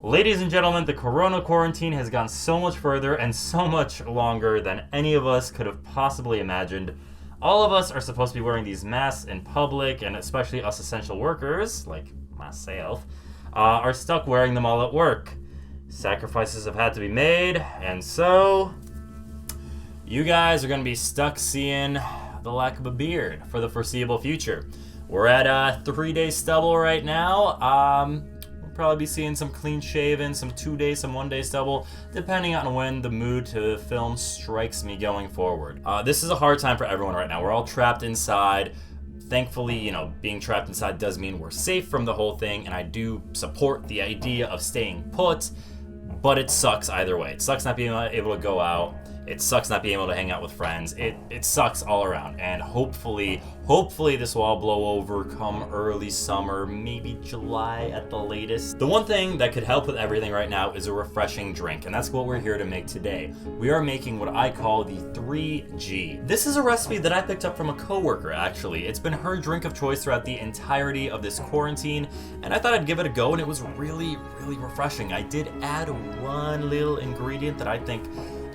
Ladies and gentlemen, the Corona quarantine has gone so much further and so much longer than any of us could have possibly imagined. All of us are supposed to be wearing these masks in public, and especially us essential workers, like myself, are stuck wearing them all at work. Sacrifices have had to be made, and so you guys are going to be stuck seeing the lack of a beard for the foreseeable future. We're at 3-day stubble right now. We'll probably be seeing some clean shaven, some 2-day, some 1-day stubble, depending on when the mood to film strikes me going forward. This is a hard time for everyone right now. We're all trapped inside. Thankfully, being trapped inside does mean we're safe from the whole thing, and I do support the idea of staying put, but it sucks either way. It sucks not being able to go out. It sucks not being able to hang out with friends. It sucks all around. And hopefully this will all blow over come early summer, maybe July at the latest. The one thing that could help with everything right now is a refreshing drink, and that's what we're here to make today. We are making what I call the 3G. This is a recipe that I picked up from a coworker, actually. It's been her drink of choice throughout the entirety of this quarantine, and I thought I'd give it a go, and it was really, really refreshing. I did add one little ingredient that I think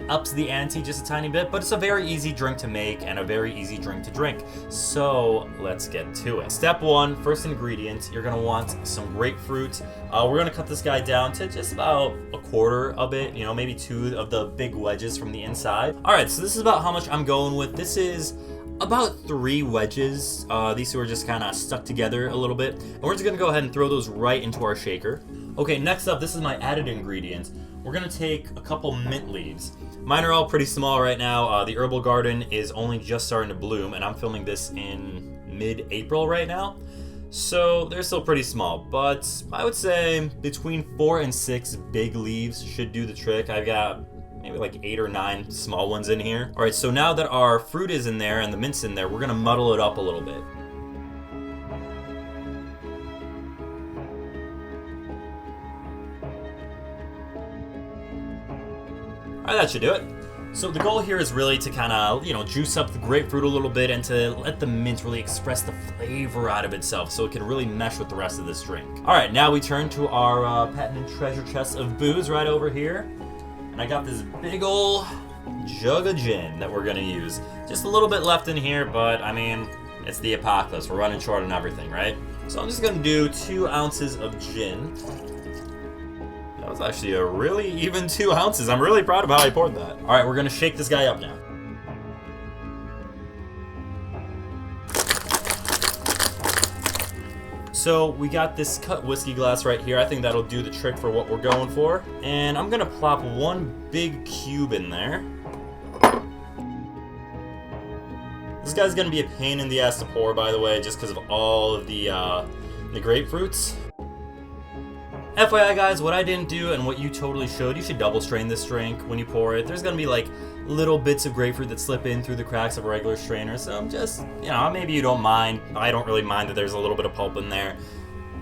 ups the ante just a tiny bit, but it's a very easy drink to make and a very easy drink to drink. So let's get to it. Step one, first ingredient, you're gonna want some grapefruit. We're gonna cut this guy down to just about a quarter of it, maybe 2 of the big wedges from the inside. All right, so this is about how much I'm going with. This is about 3 wedges. These two are just kind of stuck together a little bit. And we're just gonna go ahead and throw those right into our shaker. Okay, next up, this is my added ingredient. We're gonna take a couple mint leaves. Mine are all pretty small right now. The herbal garden is only just starting to bloom, and I'm filming this in mid-April right now. So they're still pretty small, but I would say between 4 and 6 big leaves should do the trick. I've got maybe like 8 or 9 small ones in here. All right, so now that our fruit is in there and the mint's in there, we're gonna muddle it up a little bit. Alright, that should do it. So the goal here is really to kind of, juice up the grapefruit a little bit and to let the mint really express the flavor out of itself so it can really mesh with the rest of this drink. Alright, now we turn to our patented treasure chest of booze right over here. And I got this big ol' jug of gin that we're gonna use. Just a little bit left in here, but I mean, it's the apocalypse. We're running short on everything, right? So I'm just gonna do 2 ounces of gin. That was actually a really even 2 ounces. I'm really proud of how I poured that. All right, we're gonna shake this guy up now. So we got this cut whiskey glass right here. I think that'll do the trick for what we're going for. And I'm gonna plop 1 big cube in there. This guy's gonna be a pain in the ass to pour, by the way, just because of all of the grapefruits. FYI guys, what I didn't do and what you totally should, you should double strain this drink when you pour it. There's gonna be like little bits of grapefruit that slip in through the cracks of a regular strainer, so just, maybe you don't mind. I don't really mind that there's a little bit of pulp in there.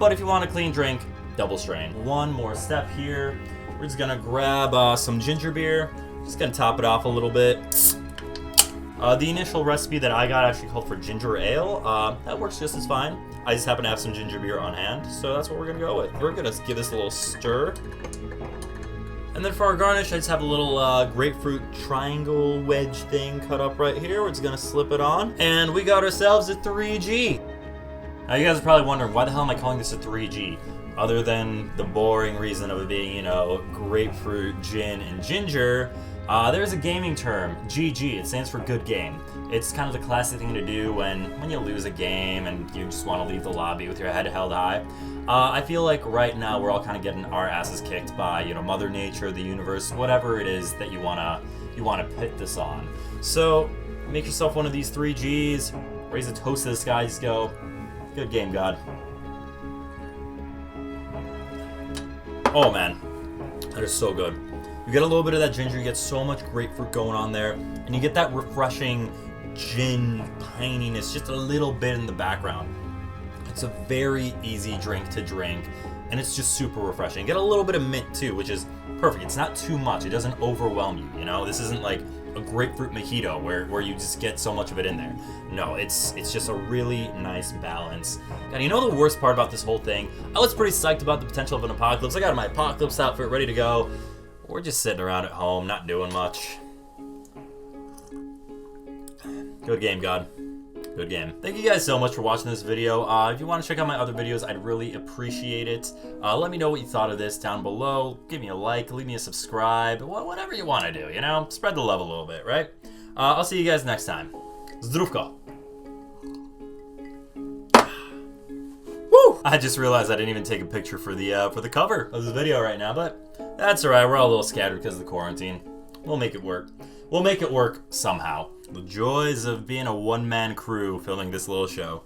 But if you want a clean drink, double strain. One more step here. We're just gonna grab some ginger beer. Just gonna top it off a little bit. The initial recipe that I got actually called for ginger ale. That works just as fine. I just happen to have some ginger beer on hand, so that's what we're gonna go with. We're gonna give this a little stir. And then for our garnish, I just have a little grapefruit triangle wedge thing cut up right here. We're just gonna slip it on. And we got ourselves a 3G. Now you guys are probably wondering, why the hell am I calling this a 3G? Other than the boring reason of it being, grapefruit, gin, and ginger, there's a gaming term, GG. It stands for good game. It's kind of the classic thing to do when you lose a game and you just want to leave the lobby with your head held high. I feel like right now we're all kind of getting our asses kicked by, Mother Nature, the universe, whatever it is that you wanna pit this on. So make yourself one of these 3Gs, raise a toast to the sky, just go, good game, God. Oh man, that is so good. You get a little bit of that ginger, you get so much grapefruit going on there, and you get that refreshing gin pininess just a little bit in the background. It's a very easy drink to drink, and it's just super refreshing. Get a little bit of mint too, which is perfect. It's not too much. It doesn't overwhelm you, you know? This isn't like a grapefruit mojito where you just get so much of it in there. No, it's just a really nice balance. And you know the worst part about this whole thing? I was pretty psyched about the potential of an apocalypse. I got my apocalypse outfit ready to go. We're just sitting around at home, not doing much. Good game, God. Good game. Thank you guys so much for watching this video. If you want to check out my other videos, I'd really appreciate it. Let me know what you thought of this down below. Give me a like, leave me a subscribe, whatever you want to do, you know? Spread the love a little bit, right? I'll see you guys next time. Zdrówko. Woo! I just realized I didn't even take a picture for the cover of this video right now, but that's alright. We're all a little scattered because of the quarantine. We'll make it work. We'll make it work somehow. The joys of being a one-man crew filming this little show.